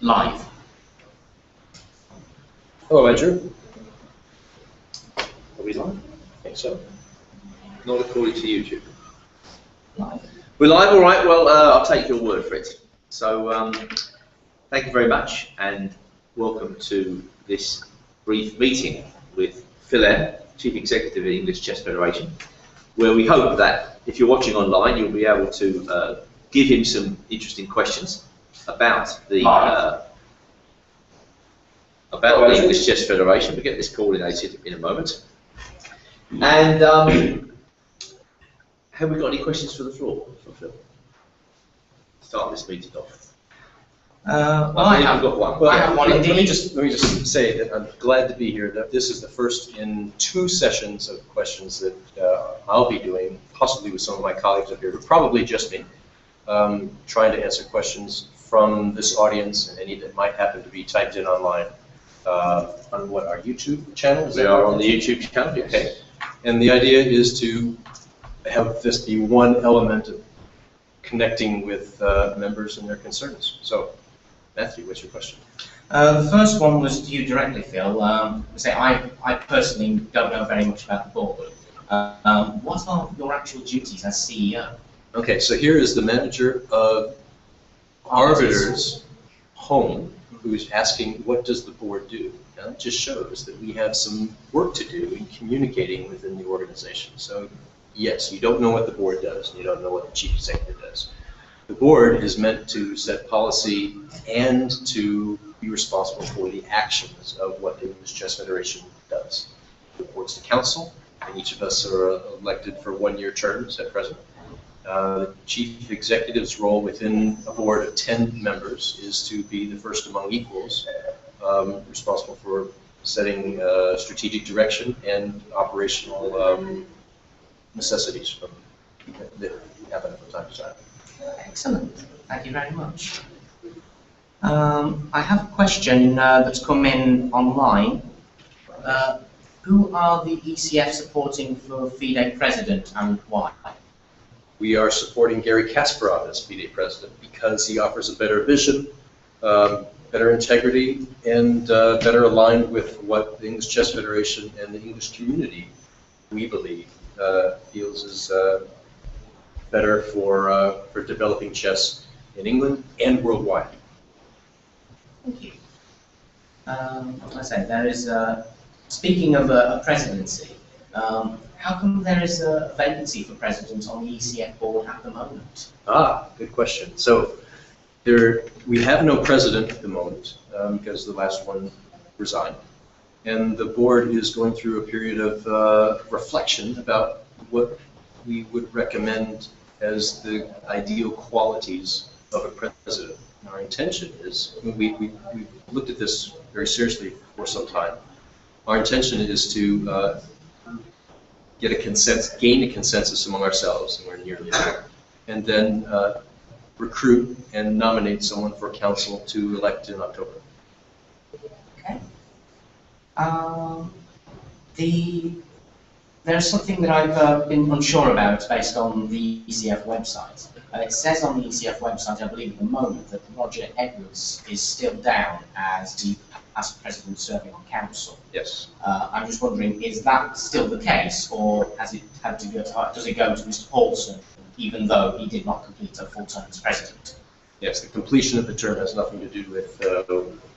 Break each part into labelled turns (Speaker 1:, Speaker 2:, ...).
Speaker 1: live.
Speaker 2: Hello, Andrew. Are we live? I think so. Not according to YouTube.
Speaker 1: Live.
Speaker 2: We're live, all right. Well, I'll take your word for it. So, thank you very much, and welcome to this brief meeting with Phil M, Chief Executive of the English Chess Federation, where we hope that if you're watching online, you'll be able to give him some interesting questions about the English Chess Federation. We'll get this coordinated in a moment. And have we got any questions for the floor from Phil? Start this meeting off.
Speaker 1: I have
Speaker 2: got one.
Speaker 1: Well, I have one
Speaker 3: Let me
Speaker 1: indeed.
Speaker 3: just say that I'm glad to be here. That this is the first in 2 sessions of questions that I'll be doing, possibly with some of my colleagues up here, but probably just me, trying to answer questions from this audience and any that might happen to be typed in online on what, our YouTube channel?
Speaker 2: We are on the YouTube channel, yes.
Speaker 3: Okay. And the idea is to have this be one element of connecting with members and their concerns. So, Matthew, what's your question?
Speaker 1: The first one was to you directly, Phil. I personally don't know very much about the board. What are your actual duties as CEO?
Speaker 3: Okay, so here is the manager of Arbiter's home who's asking, what does the board do? Now, that just shows that we have some work to do in communicating within the organization. So, yes, you don't know what the board does, and you don't know what the chief executive does. The board is meant to set policy and to be responsible for the actions of what the English Chess Federation does. It reports to council, and each of us are elected for 1-year terms at present. The chief executive's role within a board of 10 members is to be the first among equals, responsible for setting strategic direction and operational necessities that happen from time to time.
Speaker 1: Excellent. Thank you very much. I have a question that's come in online. Who are the ECF supporting for FIDE president and why?
Speaker 3: We are supporting Gary Kasparov as FIDE president because he offers a better vision, better integrity, and better aligned with what the English Chess Federation and the English community, we believe, feels is better for developing chess in England and worldwide.
Speaker 1: Thank you. What can I say? There is, speaking of a presidency, how come there is a vacancy for president on the ECF board at the moment?
Speaker 3: Good question. So we have no president at the moment because the last one resigned. And the board is going through a period of reflection about what we would recommend as the ideal qualities of a president. Our intention is, we've looked at this very seriously for some time. Our intention is to gain a consensus among ourselves, and we're nearly there, and then recruit and nominate someone for council to elect in October.
Speaker 1: Okay. There's something that I've been unsure about based on the ECF website. It says on the ECF website, I believe at the moment, that Roger Edwards is still down as the past president serving on council.
Speaker 3: Yes.
Speaker 1: I'm just wondering, is that still the case, or has it had to go does it go to Mr. Paulson, even though he did not complete a full term as president?
Speaker 3: Yes, the completion of the term has nothing to do with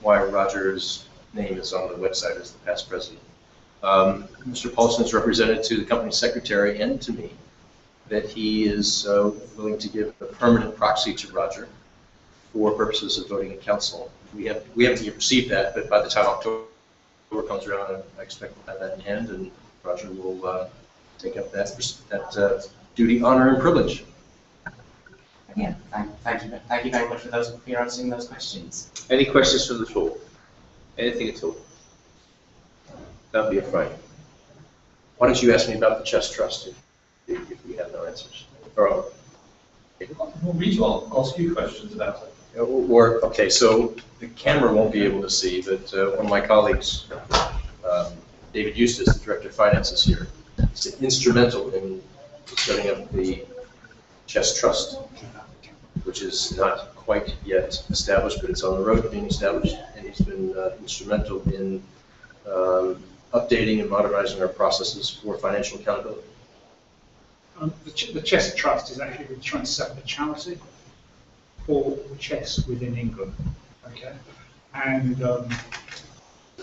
Speaker 3: why Roger's name is on the website as the past president. Mr. Paulson has represented to the company secretary and to me that he is willing to give a permanent proxy to Roger for purposes of voting in council. We haven't yet received that, but by the time October comes around, I expect we'll have that in hand, and Roger will take up that duty, honor, and privilege.
Speaker 1: Again, thank you very much for answering those questions.
Speaker 2: Any questions from the floor? Anything at all? Don't be afraid.
Speaker 3: Why don't you ask me about the chess trust if we have no answers? Or,
Speaker 4: I'll ask you questions about it.
Speaker 3: okay, so the camera won't be able to see, but one of my colleagues, David Eustace, the Director of Finance, is here. He's instrumental in setting up the chess trust, which is not quite quite yet established, but it's on the road to being established, and he's been instrumental in updating and modernizing our processes for financial accountability.
Speaker 4: The Chess Trust is actually trying to set up a charity for chess within England. Okay, and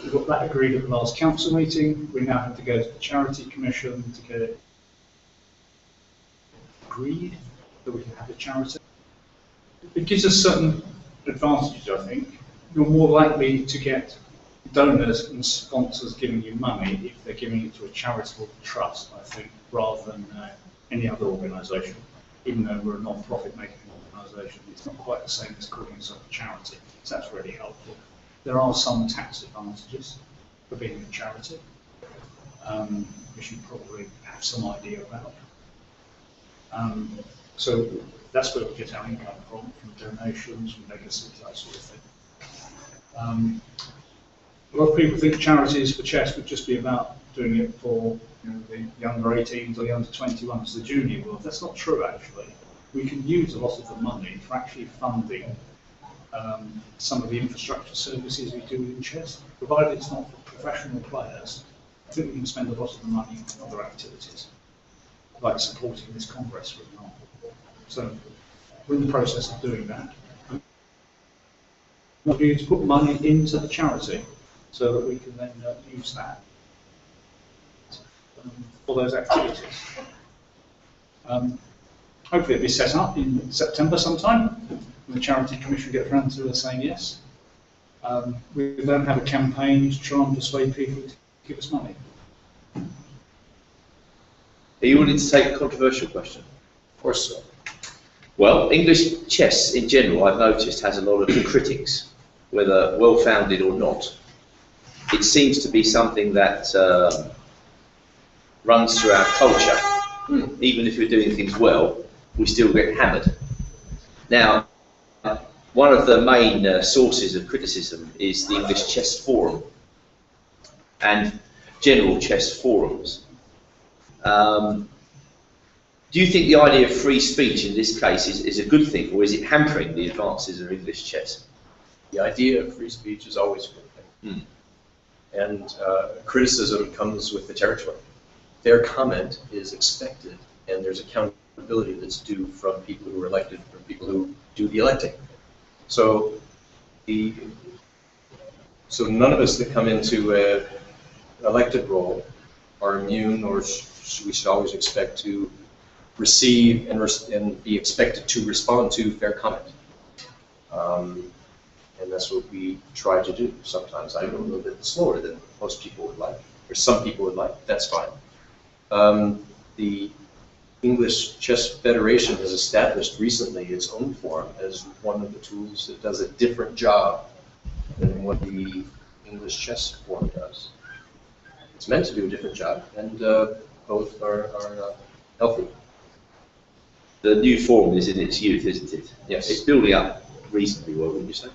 Speaker 4: we got that agreed at the last council meeting. We now have to go to the Charity Commission to get it agreed that we can have a charity. It gives us certain advantages, I think. You're more likely to get donors and sponsors giving you money if they're giving it to a charitable trust, I think, rather than any other organisation. Even though we're a non-profit making organisation, it's not quite the same as calling yourself a charity, so that's really helpful. There are some tax advantages for being a charity, which you probably have some idea about. So that's where we get our income from donations, from legacies, that sort of thing. A lot of people think charities for chess would just be about doing it for the younger 18s or the under 21s, the junior world. That's not true, actually. We can use a lot of the money for actually funding some of the infrastructure services we do in chess, provided it's not for professional players. I think we can spend a lot of the money on other activities, like supporting this Congress, for example. So we're in the process of doing that. We'll be to put money into the charity so that we can then use that for those activities. Hopefully it'll be set up in September sometime, when the Charity Commission gets around to saying yes. We then have a campaign to try and persuade people to give us money.
Speaker 2: Are you willing to take a controversial question?
Speaker 3: Of course so.
Speaker 2: Well, English chess in general, I've noticed, has a lot of critics, whether well-founded or not. It seems to be something that runs through our culture. Even if we're doing things well, we still get hammered. Now, one of the main sources of criticism is the English Chess Forum and general chess forums. Do you think the idea of free speech in this case is a good thing, or is it hampering the advances of English chess?
Speaker 3: The idea of free speech is always a good thing. And criticism comes with the territory. Their comment is expected, and there's accountability that's due from people who are elected, from people who do the electing. So, none of us that come into an elected role are immune, or we should always expect to receive and be expected to respond to fair comment. And that's what we try to do. Sometimes I go a little bit slower than most people would like, or some people would like. That's fine. The English Chess Federation has established recently its own forum as one of the tools that does a different job than what the English Chess Forum does. It's meant to do a different job, and both are healthy.
Speaker 2: The new forum is in its youth, isn't it?
Speaker 3: Yes.
Speaker 2: It's building up reasonably well, wouldn't you say?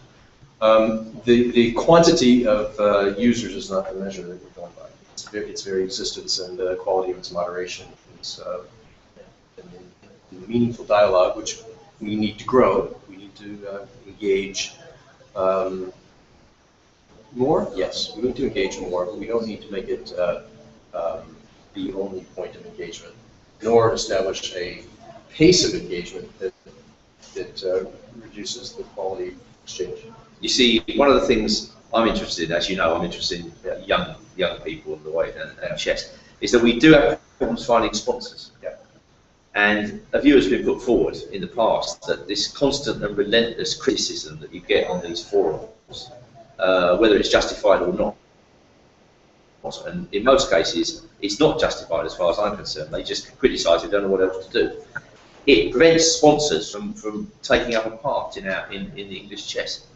Speaker 3: The quantity of users is not the measure that we're going by. Its very existence and the quality of its moderation is and meaningful dialogue, which we need to grow. We need to engage more. Yes, we need to engage more, but we don't need to make it the only point of engagement, nor establish a pace of engagement that reduces the quality of exchange.
Speaker 2: You see, one of the things I'm interested in, as you know, I'm interested in young people and the way and chess, is that we do have problems finding sponsors.
Speaker 3: Yeah.
Speaker 2: And a view has been put forward in the past that this constant and relentless criticism that you get on these forums, whether it's justified or not, and in most cases it's not justified as far as I'm concerned. They just criticise it, don't know what else to do. It prevents sponsors from taking up a part in the English chess.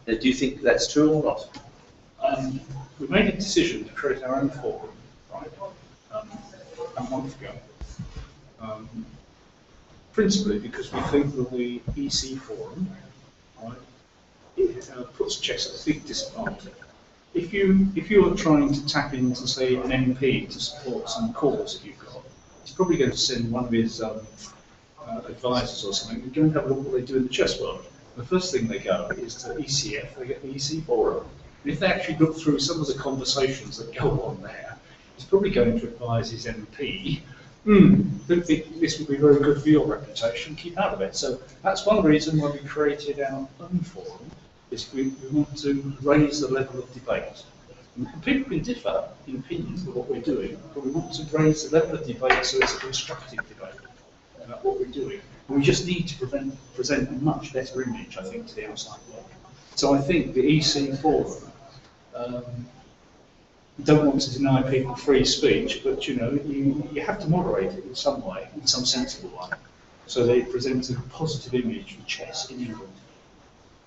Speaker 2: Do you think that's true or not?
Speaker 4: We made a decision to create our own forum, right, a month ago. Principally because we think that the EC forum, right, puts chess at a big disadvantage. If you are trying to tap into, say, an MP to support some cause that you've got, he's probably going to send one of his advisors or something and go and have a look at what they do in the chess world. the first thing they go is to ECF, they get the EC forum. And if they actually look through some of the conversations that go on there, he's probably going to advise his MP, don't think this would be very good for your reputation, keep out of it. So that's one reason why we created our own forum, is we want to raise the level of debate. And people can differ in opinion with what we're doing, but we want to raise the level of debate so it's a constructive debate about what we're doing. And we just need to present a much better image, I think, to the outside world. So I think the EC forum, don't want to deny people free speech, but you have to moderate it in some way, in some sensible way, so they present a positive image of chess in England.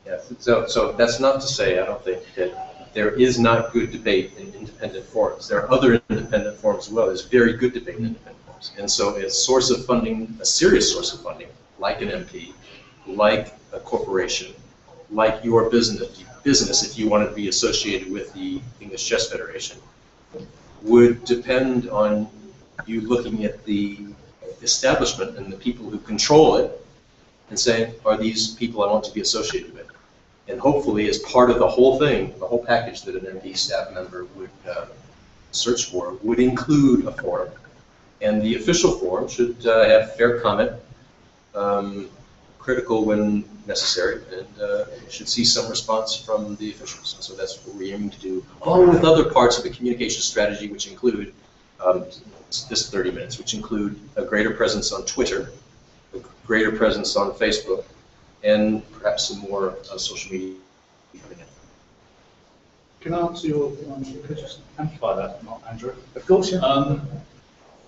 Speaker 3: Yes, so that's not to say I don't think that there is not good debate in independent forums. There are other independent forums as well. There's very good debate in independent forums. And so a source of funding, a serious source of funding, like an MP, like a corporation, like your business if you wanted to be associated with the English Chess Federation, would depend on you looking at the establishment and the people who control it and saying, are these people I want to be associated with? And hopefully, as part of the whole thing, the whole package that an MP staff member would search for would include a forum. And the official forum should have fair comment, critical when necessary, and should see some response from the officials. And so that's what we're aiming to do, along with other parts of the communication strategy, which include this 30 minutes, which include a greater presence on Twitter, a greater presence on Facebook, and perhaps some more social media coming in.
Speaker 4: Can I answer your, could you just amplify that, Andrew?
Speaker 3: Of course, yeah.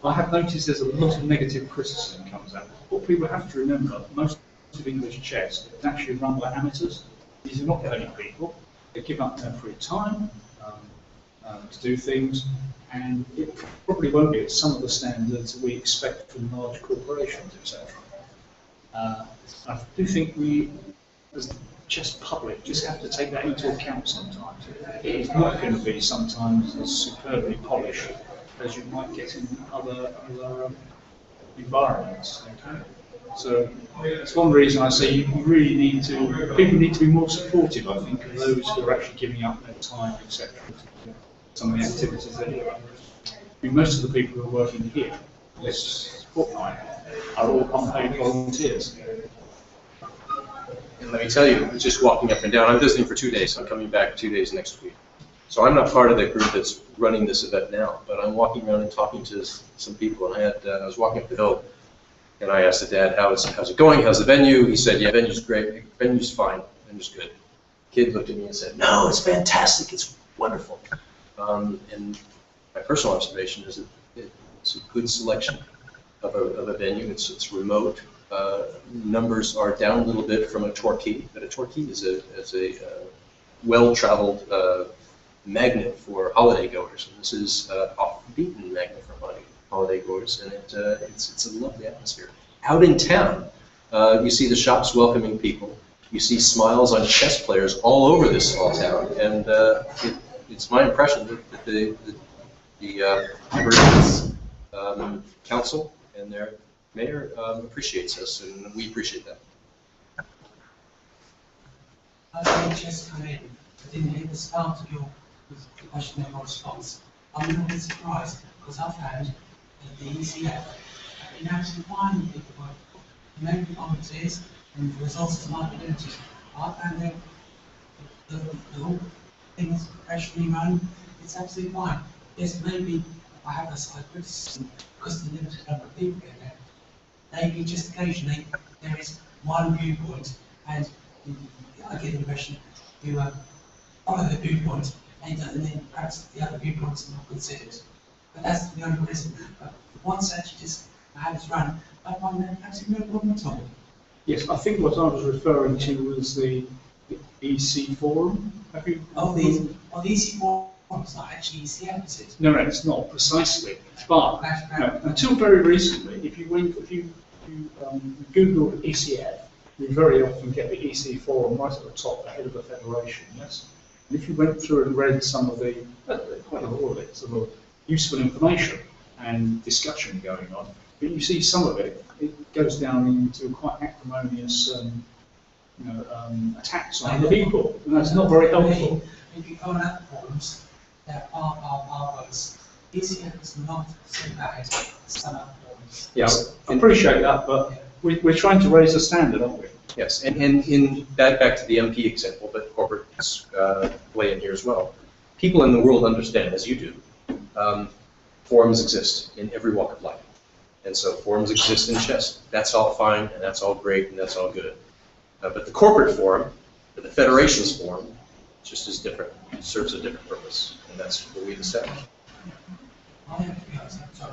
Speaker 4: I have noticed there's a lot of negative criticism comes out. What people have to remember, most of English chess is actually run by amateurs. These are not paid people. They give up their free time to do things, and it probably won't be at some of the standards we expect from large corporations, etc. I do think we, as the chess public, just have to take that into account sometimes. It is not going to be sometimes as superbly polished as you might get in other environments. Okay? So it's one reason I say you really need to, people need to be more supportive, I think, of those who are actually giving up their time, etc. Some of the activities they do. I mean, most of the people who are working here this fortnight are all unpaid volunteers.
Speaker 3: And let me tell you, just walking up and down, I'm visiting for 2 days. I'm coming back 2 days next week. So I'm not part of the group that's running this event now, but I'm walking around and talking to some people. And I was walking up the hill, and I asked the dad, how's it going? How's the venue? He said, yeah, venue's great. Venue's fine. Venue's good. Kid looked at me and said, no, it's fantastic. It's wonderful. And my personal observation is that it's a good selection of a venue. It's remote. Numbers are down a little bit from a Torquay, but a Torquay is a well-traveled magnet for holiday goers. And this is off-beaten magnet for holiday goers, and it's a lovely atmosphere. Out in town, you see the shops welcoming people. You see smiles on chess players all over this small town, and it's my impression that the Aberdeen's council and their mayor appreciates us, and we appreciate that.
Speaker 5: I didn't just come in. I didn't hear the start of your question and your response. I'm a little bit surprised because I found that the ECF in actually finding people work, many volunteers and the results of my ability. I found that the whole thing is professionally run. It's absolutely fine. Yes, maybe I have a slight criticism because of the limited number of people in there. Maybe just occasionally there is one viewpoint, and I get the impression you follow the viewpoint, and then perhaps the other viewpoints are not considered. But that's the only reason. But once actually just how it's run, I find that absolutely no problem at all.
Speaker 4: Yes, I think what I was referring to was the EC forum. Have you?
Speaker 5: The EC forum's not actually ECF, is it?
Speaker 4: No, it's not precisely. But until very recently, if you Google ECF, you very often get the EC forum right at the top, ahead of the federation. Yes. And if you went through and read some of the quite a lot of it, sort of useful information and discussion going on, but you see some of it, it goes down into quite acrimonious attacks on other people, and that's not very helpful.
Speaker 5: If you go on that forms, there are votes. ECF is not so bad as some other forms.
Speaker 4: Yeah, I appreciate that, but we're trying to raise the standard, aren't we?
Speaker 3: Yes, and in back to the MP example, but corporates play in here as well. People in the world understand, as you do, forums exist in every walk of life. And so forums exist in chess. That's all fine, and that's all great, and that's all good. But the corporate forum, or the federation's forum, just is different. It serves a different purpose, and that's what we've established.
Speaker 5: I have to be honest, sorry,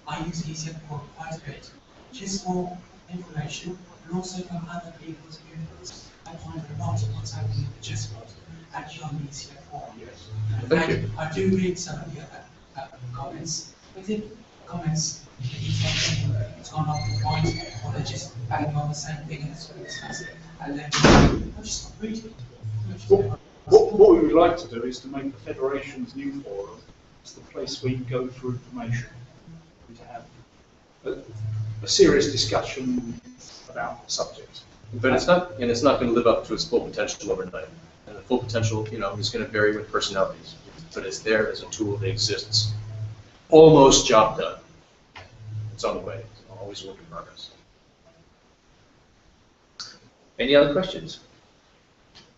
Speaker 5: I use ECF for quite a bit, just for information, and also from other people's views. I find a lot of what's happening in the chess world actually on the ECF forum.
Speaker 3: Thank you.
Speaker 5: I do read some of the comments. I think comments, it's gone off the point, or they're just banging on the same thing and it's what we discuss it. And then I just stop reading.
Speaker 4: What we would like to do is to make the Federation's new forum as the place where you go for information, and to have a serious discussion about the subject.
Speaker 3: But it's not going to live up to its full potential overnight. And the full potential, is going to vary with personalities. But it's there as a tool that exists. Almost job done. It's on the way. It's always a work in progress.
Speaker 2: Any other questions?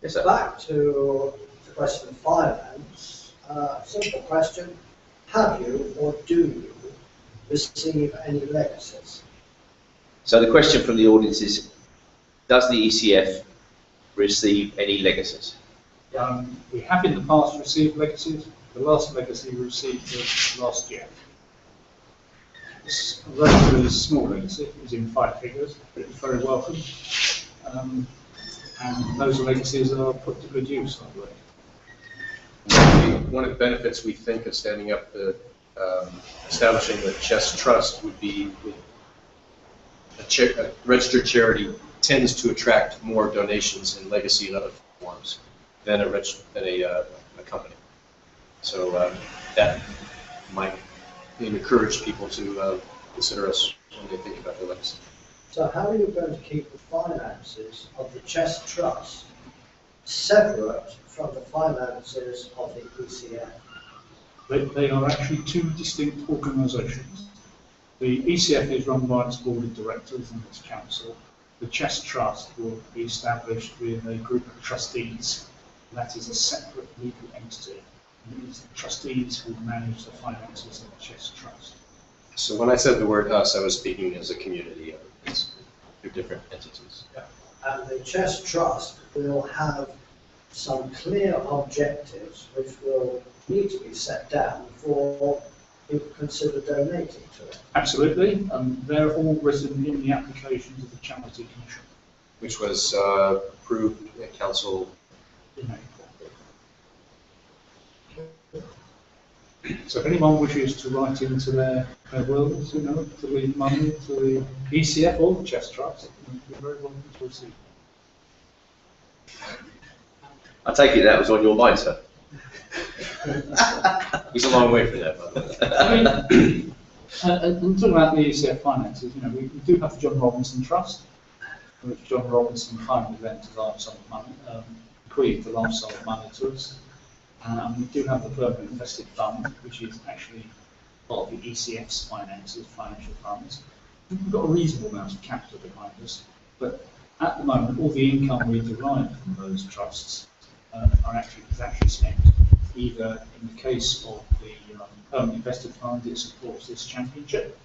Speaker 2: Yes, sir.
Speaker 6: Back to the question of finance, simple question, have you or do you receive any legacies?
Speaker 2: So the question from the audience is, does the ECF receive any legacies?
Speaker 4: We have in the past received legacies. The last legacy we received was last year. It's a relatively small legacy, it was in 5 figures, but it was very welcome. And those legacies are put to good use, I believe.
Speaker 3: One of the benefits we think of standing up the establishing the chess trust would be a registered charity tends to attract more donations in legacy and other forms than a company. So that might encourage people to consider us when they think about their legacy.
Speaker 6: So how are you going to keep the finances of the chess trust separate from the finances of the ECF?
Speaker 4: They are actually 2 distinct organisations. The ECF is run by its board of directors and its council. The chess trust will be established with a group of trustees. That is a separate legal entity. And it is the trustees who manage the finances of the chess trust.
Speaker 3: So when I said the word us, I was speaking as a community. They're different entities.
Speaker 6: Yeah. And the chess trust will have some clear objectives which will need to be set down before people consider donating to it.
Speaker 4: Absolutely. They're all written in the applications of the Charity Commission.
Speaker 3: Which was approved at council
Speaker 4: In April. So if anyone wishes to write into their wills, to leave money to the ECF or the chess trust, you're very welcome to receive.
Speaker 2: I take it that was on your mind, sir.
Speaker 3: He's a long way from that, by the way.
Speaker 4: I mean, and talking about the ECF finances, we do have the John Robinson Trust, which John Robinson kindly lent a large sum of money, bequeathed a large sum of money to us. We do have the Permanent Invested Fund, which is actually part of the ECF's finances, financial funds. We've got a reasonable amount of capital behind us, but at the moment, all the income we derive from those trusts is actually spent. Either in the case of the Permanent Invested Fund, it supports this championship.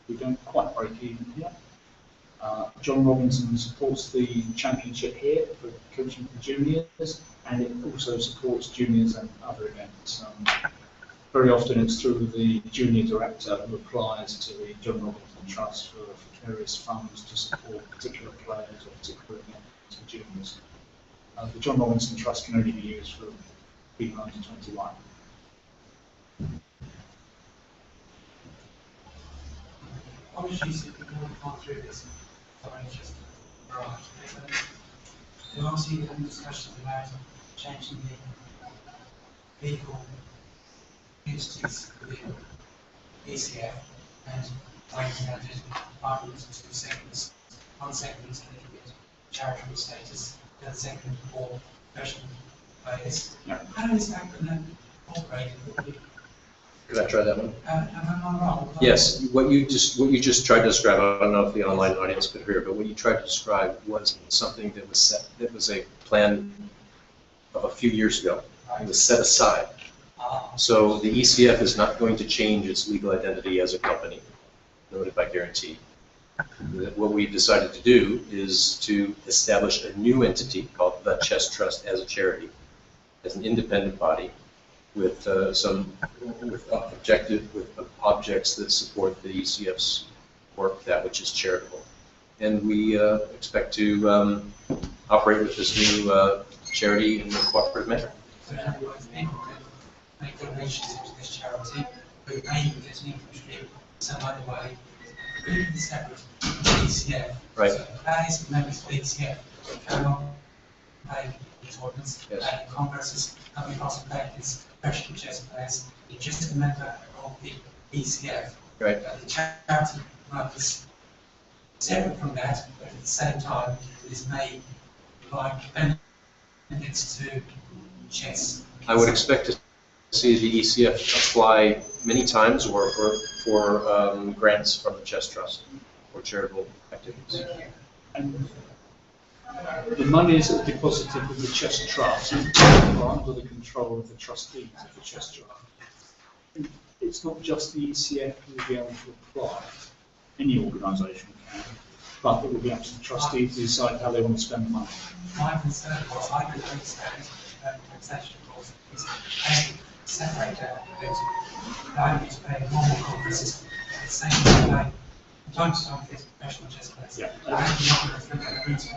Speaker 4: We don't quite break even here. John Robinson supports the championship here for coaching for juniors, and it also supports juniors and other events. Very often it's through the junior director who applies to the John Robinson Trust for various funds to support particular players or particular events for juniors. The John Robinson Trust can only be used for people under 21.
Speaker 5: Obviously, if people want to go through this, sorry, just right. We're obviously having discussions about changing the legal entities within ECF and I understand it 5 minutes and 2 seconds. one second is going to get charitable status, the other second for professional players.
Speaker 4: Yeah.
Speaker 5: How is that going to operate?
Speaker 3: Could I try that one?
Speaker 5: Am I wrong?
Speaker 3: Yes, what you just tried to describe, I don't know if the online audience could hear, but what you tried to describe was something that was set, that was a plan of a few years ago. It was set aside. So the ECF is not going to change its legal identity as a company, noted by guarantee. What we've decided to do is to establish a new entity called the Chess Trust as a charity, as an independent body, with objects that support the ECF's work, that which is charitable. And we expect to operate with this new charity in a cooperative manner.
Speaker 5: So in other words, people can make donations to this charity, but maybe get an income stream some other way, completely separate from the ECF.
Speaker 3: Right.
Speaker 5: So players, members of the ECF cannot pay these ordinance,
Speaker 3: Yes.
Speaker 5: and congresses coming across and pay these professional chess players. It's just a member of the ECF.
Speaker 3: Right.
Speaker 5: The charity works separate from that, but at the same time, it is made like benefits to chess.
Speaker 3: I would expect to see the ECF apply many times or for grants from the Chess Trust or charitable activities.
Speaker 4: And the monies that are deposited with the Chess Trust are under the control of the trustees of the Chess Trust. It's not just the ECF who will be able to apply, any organisation can, but it will be up to the trustees to decide how they want to spend the money.
Speaker 5: My concern was, I could understand taxation rules is paying separate that because I need to pay normal congresses at the same time. Time to time, it's professional chess players.
Speaker 4: Yeah.
Speaker 5: I have not looked at the route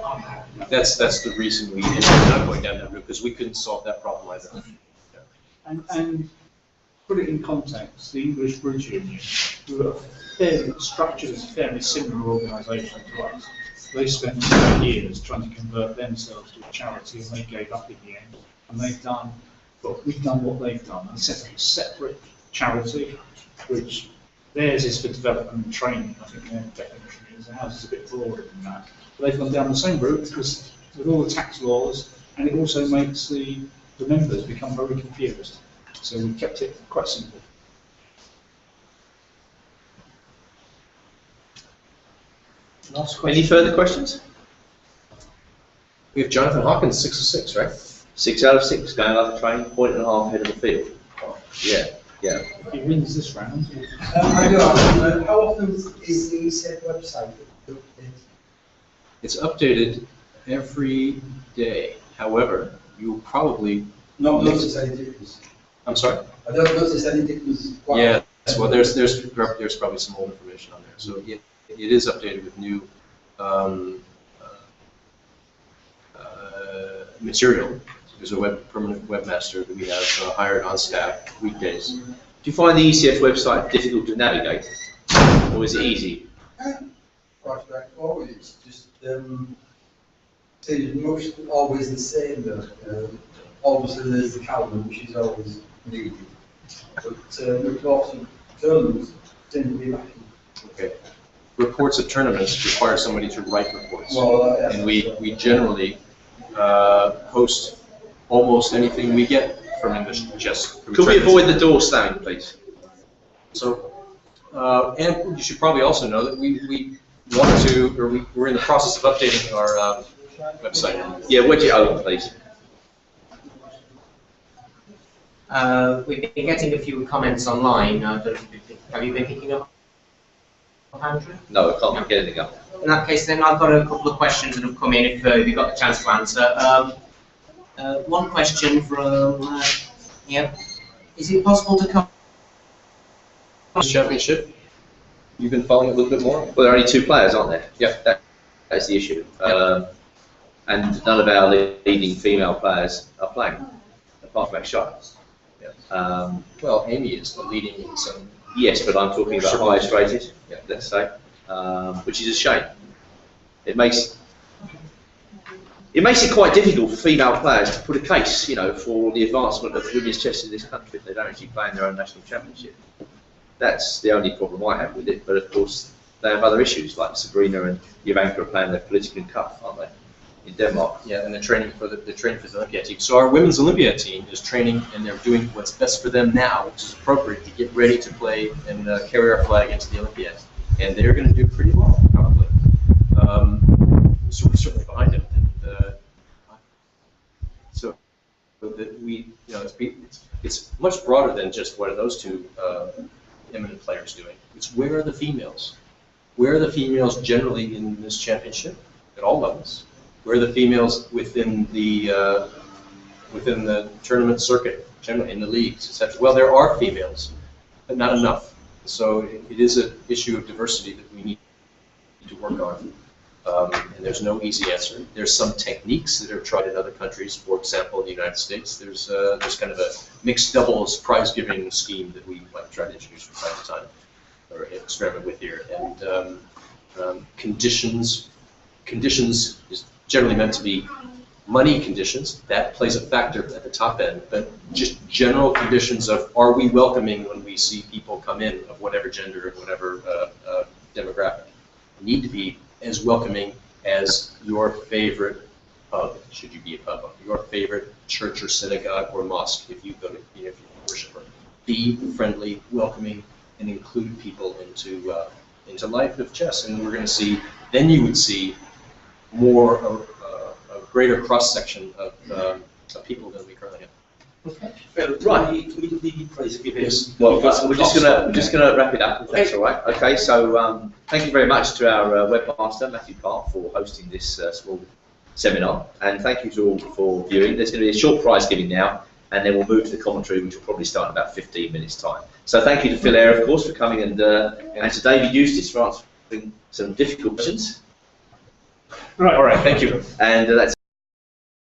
Speaker 5: on that.
Speaker 3: That's the reason we ended up not going down that route, because we couldn't solve that problem either.
Speaker 4: And put it in context, the English Bridge Union, who are fairly structured as a fairly similar organisation to us, they spent 2 years trying to convert themselves to a charity, and they gave up in the end. And we've done what they've done. They set up a separate charity, which theirs is for development and training. I think their definition is. Ours is a bit broader than that. But they've gone down the same route because with all the tax laws, and it also makes the members become very confused. So we kept it quite simple.
Speaker 6: Last question.
Speaker 2: Any further questions?
Speaker 3: We have Jonathan Hawkins, 6 of 6, right?
Speaker 2: 6 out of 6, going like a train, point and a half ahead of the field. Yeah, yeah.
Speaker 4: If he wins this round,
Speaker 7: I do ask, how often is the ECF website updated?
Speaker 3: It's updated every day. However, you'll probably...
Speaker 7: Not notice any difference.
Speaker 3: I'm sorry?
Speaker 7: I don't notice any difference.
Speaker 3: Yeah, well, there's probably some old information on there. So it is updated with new material. There's a permanent webmaster that we have hired on staff weekdays.
Speaker 2: Do you find the ECF website difficult to navigate, or is it easy?
Speaker 7: Quite straightforward. It's just it's always the same. Though. Obviously, there's the calendar, which is always needed. But reports and tournaments tend to be lacking.
Speaker 3: Okay. Reports of tournaments require somebody to write reports,
Speaker 7: Well, yeah.
Speaker 3: and we generally host almost anything we get from English chess.
Speaker 2: Could we avoid the door slamming, please?
Speaker 3: So, and you should probably also know that we want to, or we're in the process of updating our website.
Speaker 2: Yeah, wedge it open, please.
Speaker 1: We've been getting a few comments online. Have you been picking up, Andrew?
Speaker 2: No, I can't get anything up.
Speaker 1: In that case, then I've got a couple of questions that have come in if you've got the chance to answer. One question from, is it possible to come?
Speaker 3: Championship. You've been following it a little bit more?
Speaker 2: Well, there are only 2 players, aren't there?
Speaker 3: Yeah.
Speaker 2: That's the issue. And none of our leading female players are playing, apart from Shot.
Speaker 3: Well, Amy is the leading in some.
Speaker 2: Yes, but I'm talking about highest rated, let's say, which is a shame. It makes it quite difficult for female players to put a case, for the advancement of women's chess in this country if they don't actually play in their own national championship. That's the only problem I have with it, but of course they have other issues, like Sabrina and Ivanka are playing their political cup, aren't they, in Denmark?
Speaker 3: Yeah, and they're training for the Olympiad team. So our women's Olympiad team is training, and they're doing what's best for them now, which is appropriate to get ready to play and carry our flag into the Olympiad. And they're going to do pretty well, probably. So we're certainly behind them. And so that we, you know, it's much broader than just what are those two eminent players doing. It's where are the females? Where are the females generally in this championship at all levels? Where are the females within the tournament circuit, generally in the leagues, etc.? Well, there are females, but not enough. So it is an issue of diversity that we need to work on. And there's no easy answer. There's some techniques that are tried in other countries. For example, in the United States, there's kind of a mixed doubles prize-giving scheme that we might try to introduce from time to time, or experiment with here. And conditions is generally meant to be money conditions. That plays a factor at the top end, but just general conditions of, are we welcoming when we see people come in of whatever gender, whatever demographic, need to be as welcoming as your favorite pub, should you be a pub, your favorite church or synagogue or mosque if you go to, if you're a worshiper. Be friendly, welcoming, and include people into life of chess. And we're going to see, then you would see more, a greater cross-section of people than we currently have.
Speaker 2: Right.
Speaker 7: Can we do the praise giving?
Speaker 2: Yes. Well, we're just gonna wrap it up, if that's all right. Okay. So thank you very much to our webmaster Matthew Park for hosting this small seminar, and thank you to all for viewing. There's going to be a short prize giving now, and then we'll move to the commentary, which will probably start in about 15 minutes' time. So thank you to Phil Eyre, of course, for coming, and to David Eustace for answering some difficult questions.
Speaker 4: Right.
Speaker 2: All right. Thank you. And that's